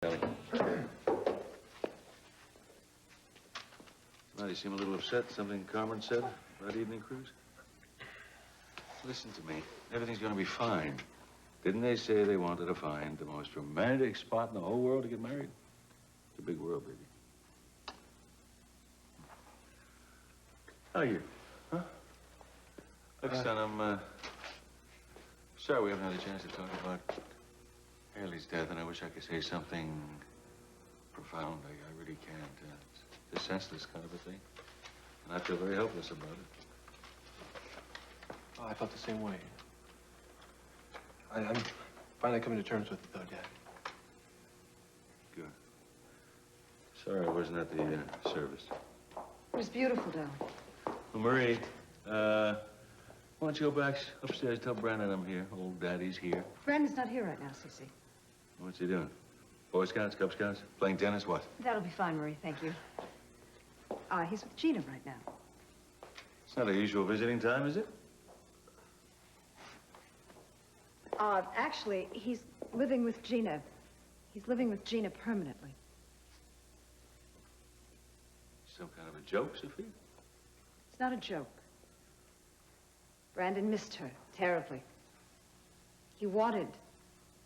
Well, you seem a little upset. Something Carmen said about evening cruise? Listen to me. Everything's going to be fine. Didn't they say they wanted to find the most romantic spot in the whole world to get married? It's a big world, baby. How are you? Huh? Look, son, I'm sorry we haven't had a chance to talk about Haley's death, and I wish I could say something profound. I really can't. It's a senseless kind of a thing. And I feel very helpless about it. Oh, I felt the same way. I'm finally coming to terms with it, though, Dad. Good. Sorry I wasn't at the service. It was beautiful, darling. Well, Marie, why don't you go back upstairs, tell Brandon I'm here. Old Daddy's here. Brandon's not here right now, Cece. What's he doing? Boy Scouts, Cub Scouts? Playing tennis, what? That'll be fine, Marie, thank you. He's with Gina right now. It's not a usual visiting time, is it? Actually, he's living with Gina. He's living with Gina permanently. Some kind of a joke, Sophia? It's not a joke. Brandon missed her terribly. He wanted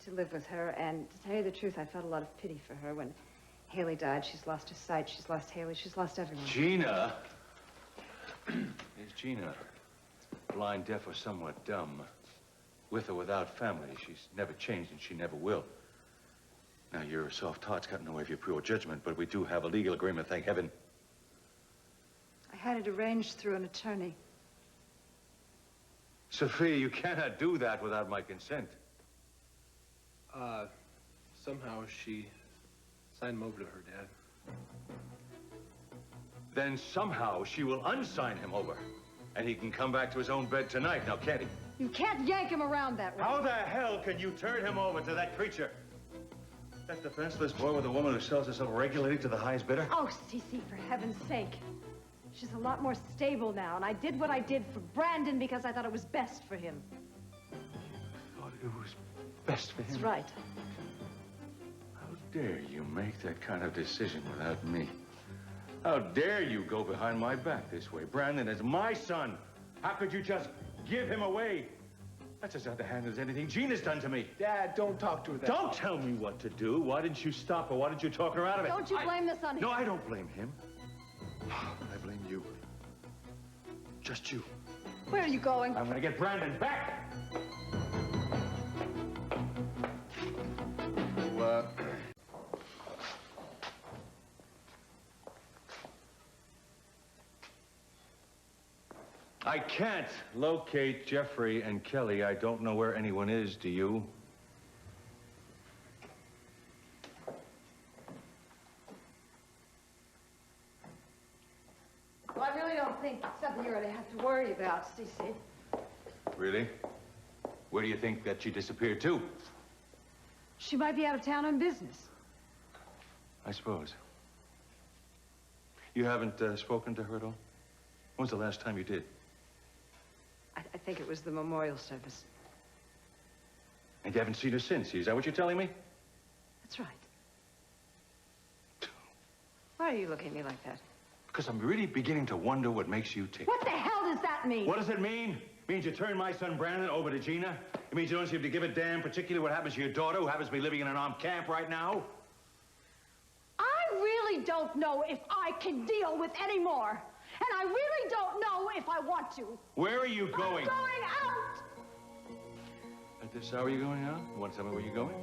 to live with her, and to tell you the truth, I felt a lot of pity for her. When Haley died, she's lost her sight, she's lost Haley, she's lost everyone. Gina? Is Gina blind, deaf, or somewhat dumb? With or without family, she's never changed, and she never will. Now, your soft heart's got in the way of your pure judgment, but we do have a legal agreement, thank heaven. I had it arranged through an attorney. Sophia, you cannot do that without my consent. Somehow she signed him over to her, Dad. Then somehow she will unsign him over, and he can come back to his own bed tonight, now can't he? You can't yank him around that way. How the hell can you turn him over to that creature? That defenseless boy with a woman who sells herself regularly to the highest bidder? Oh, Cece, for heaven's sake. She's a lot more stable now, and I did what I did for Brandon because I thought it was best for him. Thought it was best for him? That's right. How dare you make that kind of decision without me? How dare you go behind my back this way? Brandon is my son. How could you just give him away? That's as underhanded as anything Gina's done to me. Dad, don't talk to her that Don't way. tell me what to do. Why didn't you stop her? Why didn't you talk her out of it? Don't you blame this on him. No, I don't blame him. I blame you. Just you. Where are you going? I'm gonna get Brandon back. I can't locate Jeffrey and Kelly. I don't know where anyone is, do you? Well, I really don't think it's something you're going to have to worry about, Cece. Really? Where do you think that she disappeared to? She might be out of town on business. I suppose. You haven't spoken to her at all? When was the last time you did? I think it was the memorial service. And you haven't seen her since, is that what you're telling me? That's right. Why are you looking at me like that? Because I'm really beginning to wonder what makes you tick. What the hell does that mean? What does it mean? It means you turn my son Brandon over to Gina? It means you don't seem to give a damn, particularly what happens to your daughter, who happens to be living in an armed camp right now? I really don't know if I can deal with any more. And I really don't know if I want to. Where are you going? I'm going out! At this hour you're going out? You want to tell me where you're going?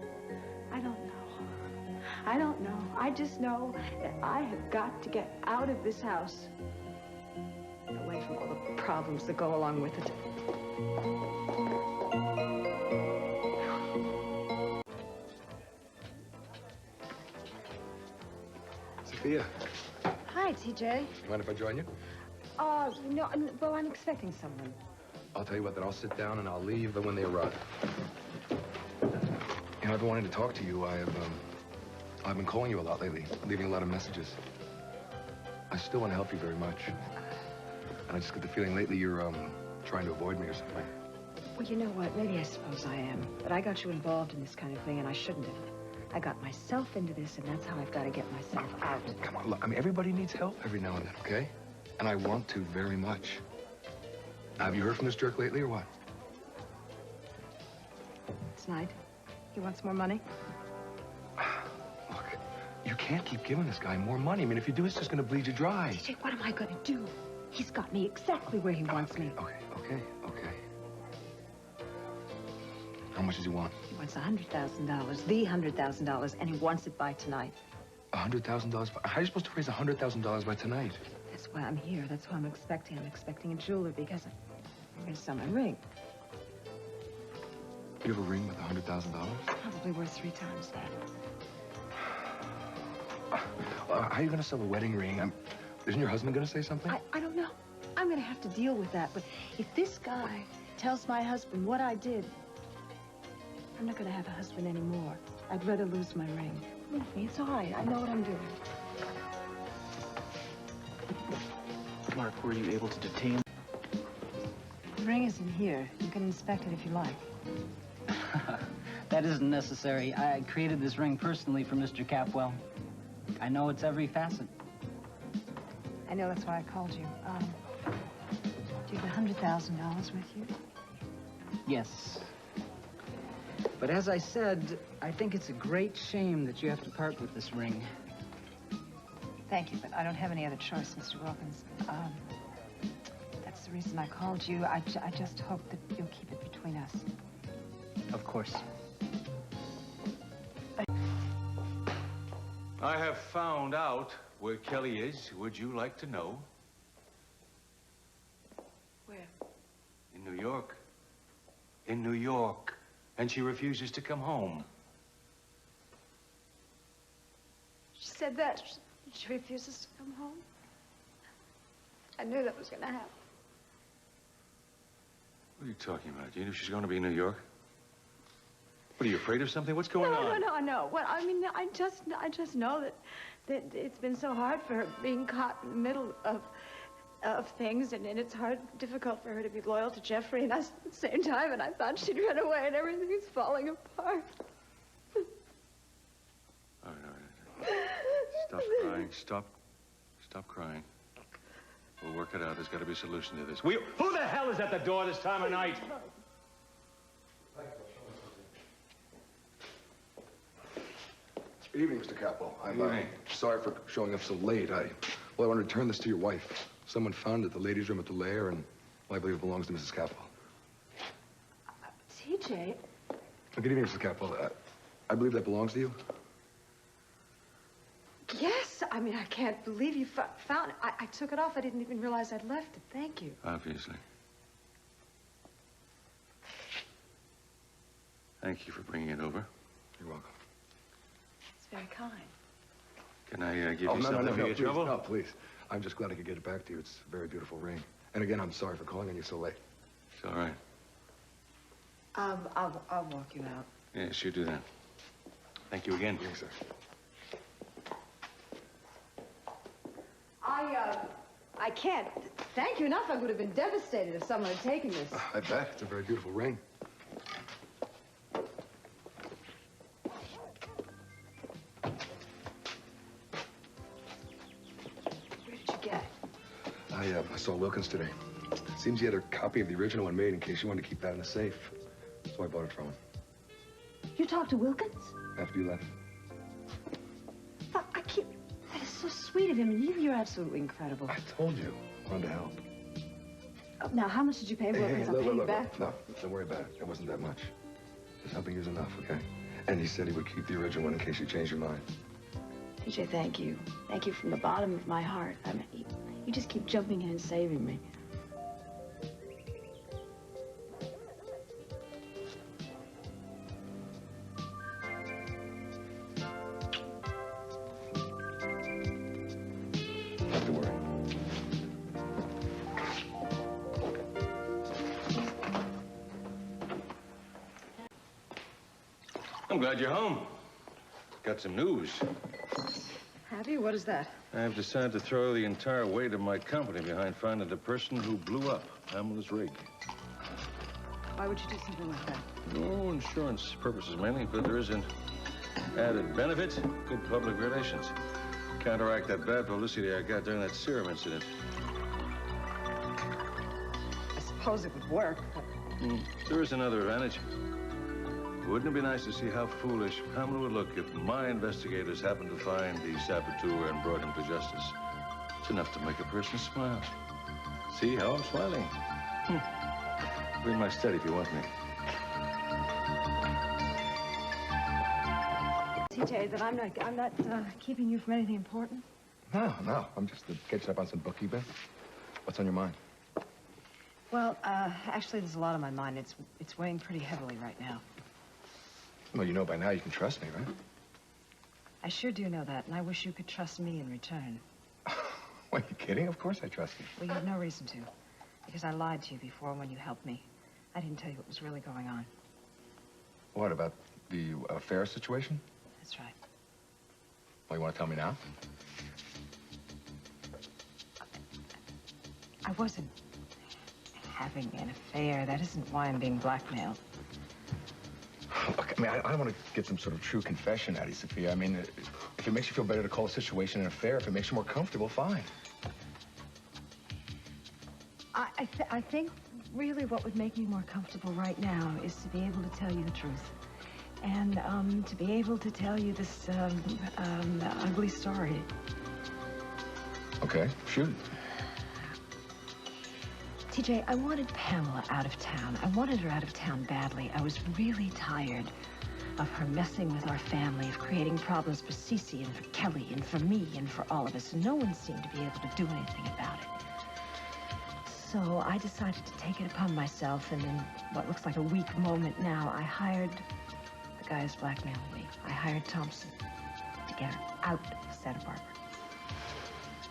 I don't know. I don't know. I just know that I have got to get out of this house. Away from all the problems that go along with it. Sophia, Hi, TJ. you mind if I join you? No, well, I'm expecting someone. I'll tell you what, then I'll sit down and I'll leave when they arrive. You know, I've been wanting to talk to you. I've been calling you a lot lately, leaving a lot of messages. I still want to help you very much. And I just get the feeling lately you're, trying to avoid me or something. Well, you know what? Maybe I suppose I am. But I got you involved in this kind of thing, and I shouldn't have. I got myself into this, and that's how I've got to get myself out. Come on, look, I mean, everybody needs help every now and then, okay? And I want to very much. Have you heard from this jerk lately, or what? Tonight, he wants more money. Look, you can't keep giving this guy more money. I mean, if you do, it's just gonna bleed you dry. TJ, what am I going to do? He's got me exactly where he wants me. Okay. How much does he want? He wants $100,000, the $100,000, and he wants it by tonight. $100,000? How are you supposed to raise $100,000 by tonight? That's why I'm here. That's why I'm expecting. I'm expecting a jeweler because I'm going to sell my ring. You have a ring with $100,000? Probably worth 3 times that. How are you going to sell a wedding ring? Isn't your husband going to say something? I don't know. I'm going to have to deal with that. But if this guy tells my husband what I did, I'm not going to have a husband anymore. I'd rather lose my ring. Believe me, it's all right. I know what I'm doing. Mark, were you able to detain? The ring is in here. You can inspect it if you like. That isn't necessary. I created this ring personally for Mr. Capwell. I know its every facet. I know, that's why I called you. Do you have $100,000 with you? Yes. But as I said, I think it's a great shame that you have to part with this ring. Thank you, but I don't have any other choice, Mr. Wilkins. That's the reason I called you. I just hope that you'll keep it between us. Of course. I have found out where Kelly is. Would you like to know? Where? In New York. In New York. And she refuses to come home. She said that. She refuses to come home. I knew that was going to happen. What are you talking about? Do you know she's going to be in New York? What, are you afraid of something? What's going on? No. Well, I mean, I just know that it's been so hard for her being caught in the middle of things, and it's difficult for her to be loyal to Jeffrey and us at the same time, and I thought she'd run away, and everything's falling apart. All right. Stop crying. Stop crying. We'll work it out. There's got to be a solution to this. Who the hell is at the door this time of night? Good evening, Mr. Capwell. I'm Good evening. sorry for showing up so late. I want to return this to your wife. Someone found it at the ladies' room at the lair, and I believe it belongs to Mrs. Capwell. TJ? Good evening, Mrs. Capwell. I believe that belongs to you. Yes. I mean, I can't believe you found it. I took it off. I didn't even realize I'd left it. Thank you. Obviously. Thank you for bringing it over. You're welcome. It's very kind. Can I give you something for your please, trouble? No, please. I'm just glad I could get it back to you. It's a very beautiful ring. And again, I'm sorry for calling on you so late. It's all right. I'll walk you out. Yes, you do that. Thank you again. Yes, sir. I can't thank you enough. I would have been devastated if someone had taken this. I bet. It's a very beautiful ring. Where did you get it? I saw Wilkins today. Seems he had a copy of the original one made in case you wanted to keep that in the safe. So I bought it from him. You talked to Wilkins? After you left. I can't. That is so sweet of him. And you're absolutely incredible. I told you. I wanted to help. Oh, now, how much did you pay Wilkins? I'll pay you back. No, don't worry about it. It wasn't that much. Just helping you is enough, okay? And he said he would keep the original one in case you changed your mind. TJ, thank you. Thank you from the bottom of my heart. I mean, you just keep jumping in and saving me. Not to worry. I'm glad you're home. Got some news. Have you? What is that? I've decided to throw the entire weight of my company behind finding the person who blew up Pamela's rig. Why would you do something like that? No insurance purposes mainly, but there is an Added benefit, good public relations. Counteract that bad publicity I got during that serum incident. I suppose it would work, but... There is another advantage. Wouldn't it be nice to see how foolish Pamela would look if my investigators happened to find the saboteur and brought him to justice? It's enough to make a person smile. See how I'm smiling? Be in my study if you want me. TJ, that I'm not keeping you from anything important. No. I'm just catching up on some bookkeeping. What's on your mind? Well, actually, there's a lot on my mind. It's weighing pretty heavily right now. Well, you know by now you can trust me, right? I sure do know that, and I wish you could trust me in return. What, are you kidding? Of course I trust you. Well, you have no reason to, because I lied to you before when you helped me. I didn't tell you what was really going on. What, about the affair situation? That's right. Well, you want to tell me now? I wasn't having an affair. That isn't why I'm being blackmailed. Look, I mean, I don't want to get some sort of true confession out of you, Sophia. I mean, if it makes you feel better to call a situation an affair, if it makes you more comfortable, fine. I think really what would make me more comfortable right now is to be able to tell you the truth. And to be able to tell you this ugly story. Okay, shoot. TJ, I wanted Pamela out of town. I wanted her out of town badly. I was really tired of her messing with our family, of creating problems for Cece and for Kelly and for me and for all of us. No one seemed to be able to do anything about it. So I decided to take it upon myself, and in what looks like a weak moment now, I hired the guy who's blackmailing me. I hired Thompson to get her out of Santa Barbara.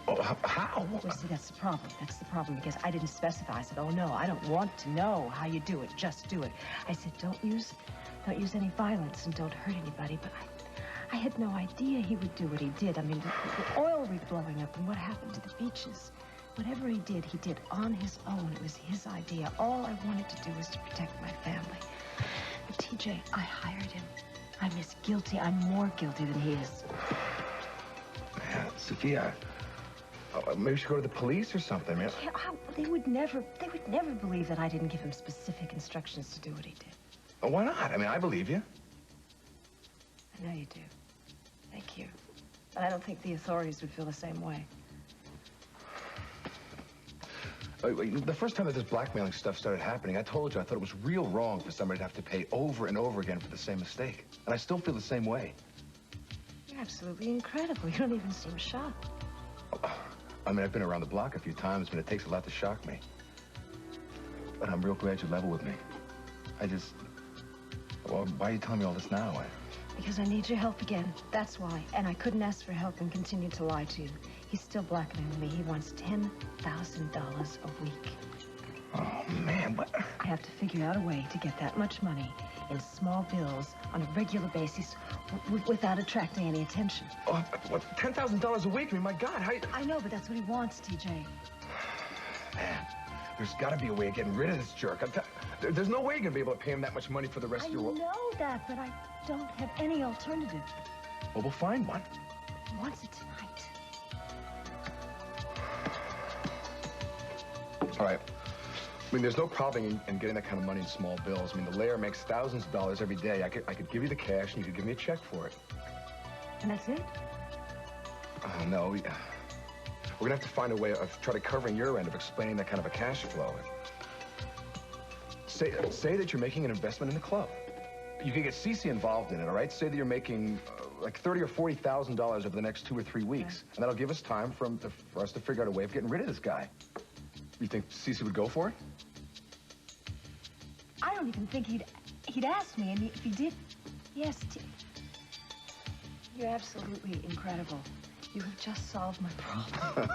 Oh, how? Well, see, that's the problem. That's the problem, because I didn't specify. I said, oh, no, I don't want to know how you do it. Just do it. I said, don't use any violence and don't hurt anybody. But I had no idea he would do what he did. I mean, the oil rig blowing up and what happened to the beaches. Whatever he did on his own. It was his idea. All I wanted to do was to protect my family. But, TJ, I hired him. I'm as guilty. I'm more guilty than he is. Man, Sophia, maybe we should go to the police or something, man. Yeah, they would never believe that I didn't give him specific instructions to do what he did. Well, why not? I mean, I believe you. I know you do. Thank you. But I don't think the authorities would feel the same way. The first time that this blackmailing stuff started happening, I told you I thought it was real wrong for somebody to have to pay over and over again for the same mistake. And I still feel the same way. You're absolutely incredible. You don't even seem shocked. I mean, I've been around the block a few times, but it takes a lot to shock me. But I'm real glad you're level with me. Well, why are you telling me all this now? Because I need your help again. That's why. And I couldn't ask for help and continue to lie to you. He's still blackmailing me. He wants $10,000 a week. Oh, man, what? I have to figure out a way to get that much money in small bills on a regular basis without attracting any attention. Oh, what, $10,000 a week? I mean, my God, how... I know, but that's what he wants, TJ. Man, there's got to be a way of getting rid of this jerk. There's no way you're going to be able to pay him that much money for the rest of your... I know that, but I don't have any alternative. Well, we'll find one. He wants it tonight. All right. I mean, there's no problem in getting that kind of money in small bills. I mean, the layer makes thousands of dollars every day. I could give you the cash, and you could give me a check for it. And that's it? No. We're gonna have to find a way of try to covering your end of explaining that kind of a cash flow. Say that you're making an investment in the club. You can get Cece involved in it, all right? Say that you're making like $30,000 or $40,000 over the next 2 or 3 weeks, and that'll give us time for us to figure out a way of getting rid of this guy. You think Cece would go for it? I don't even think he'd ask me, and if he did, yes. You're absolutely incredible. You have just solved my problem.